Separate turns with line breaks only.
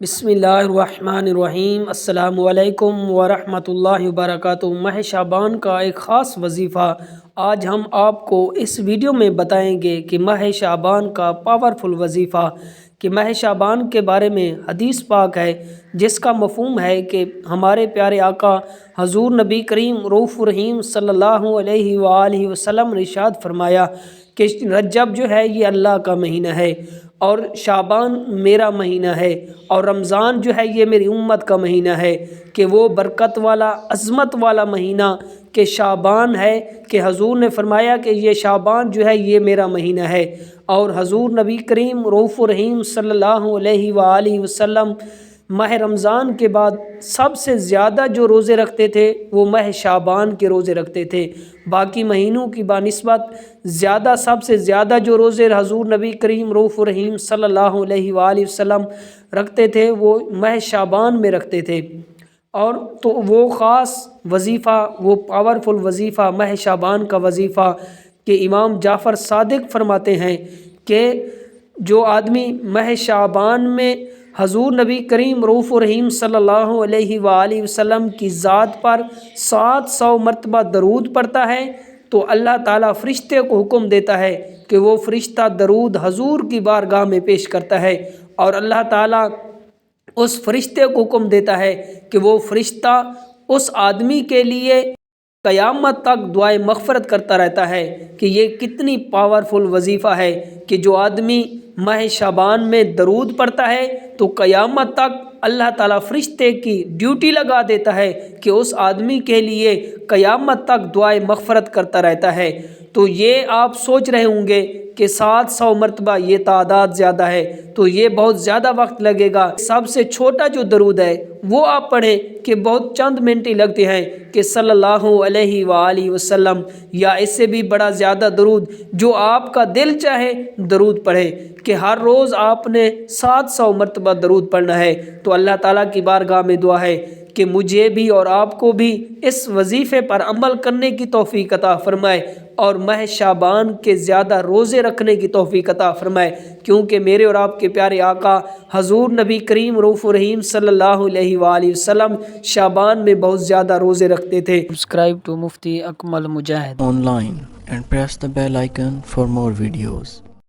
بسم اللہ الرحمن الرحیم۔ السلام علیکم ورحمۃ اللہ وبرکاتہ۔ ماہ شعبان کا ایک خاص وظیفہ آج ہم آپ کو اس ویڈیو میں بتائیں گے کہ ماہ شعبان کا پاورفل وظیفہ کہ ماہ شعبان کے بارے میں حدیث پاک ہے جس کا مفہوم ہے کہ ہمارے پیارے آقا حضور نبی کریم رؤوف الرحیم صلی اللہ علیہ وآلہ وسلم نے ارشاد فرمایا کہ رجب جو ہے یہ اللہ کا مہینہ ہے اور شعبان میرا مہینہ ہے اور رمضان جو ہے یہ میری امت کا مہینہ ہے کہ وہ برکت والا عظمت والا مہینہ کہ شعبان ہے کہ حضور نے فرمایا کہ یہ شعبان جو ہے یہ میرا مہینہ ہے۔ اور حضور نبی کریم رؤوف الرحیم صلی اللہ علیہ وآلہ وسلم ماہ رمضان کے بعد سب سے زیادہ جو روزے رکھتے تھے وہ ماہ شعبان کے روزے رکھتے تھے۔ باقی مہینوں کی بنسبت سب سے زیادہ جو روزے حضور نبی کریم رؤوف الرحیم صلی اللہ علیہ وآلہ وسلم رکھتے تھے وہ ماہ شعبان میں رکھتے تھے۔ اور تو وہ خاص وظیفہ، وہ پاورفل وظیفہ ماہ شعبان کا وظیفہ کہ امام جعفر صادق فرماتے ہیں کہ جو آدمی ماہ شعبان میں حضور نبی کریم رؤوف الرحیم صلی اللہ علیہ وآلہ وسلم کی ذات پر 700 مرتبہ درود پڑھتا ہے تو اللہ تعالیٰ فرشتے کو حکم دیتا ہے کہ وہ فرشتہ درود حضور کی بارگاہ میں پیش کرتا ہے اور اللہ تعالیٰ اس فرشتے کو حکم دیتا ہے کہ وہ فرشتہ اس آدمی کے لیے قیامت تک دعائے مغفرت کرتا رہتا ہے کہ یہ کتنی پاورفل وظیفہ ہے کہ جو آدمی ماہ شعبان میں درود پڑھتا ہے تو قیامت تک اللہ تعالیٰ فرشتے کی ڈیوٹی لگا دیتا ہے کہ اس آدمی کے لیے قیامت تک دعائے مغفرت کرتا رہتا ہے۔ تو یہ آپ سوچ رہے ہوں گے کہ 700 مرتبہ یہ تعداد زیادہ ہے تو یہ بہت زیادہ وقت لگے گا۔ سب سے چھوٹا جو درود ہے وہ آپ پڑھیں کہ بہت چند منٹ ہی لگتے ہیں کہ صلی اللہ علیہ وآلہ وسلم، یا اس سے بھی بڑا زیادہ درود جو آپ کا دل چاہے درود پڑھیں کہ ہر روز آپ نے 700 مرتبہ درود پڑھنا ہے۔ تو اللہ تعالیٰ کی بارگاہ میں دعا ہے کہ مجھے بھی اور آپ کو بھی اس وظیفے پر عمل کرنے کی توفیق عطا فرمائے اور ماہ شعبان کے زیادہ روزے رکھنے کی توفیق عطا فرمائے، کیونکہ میرے اور آپ کے پیارے آقا حضور نبی کریم رؤوف الرحیم صلی اللہ علیہ وآلہ وسلم شعبان میں بہت زیادہ روزے رکھتے تھے۔ Subscribe to Mufti Akmal Mujahid
online and press the bell icon for more videos.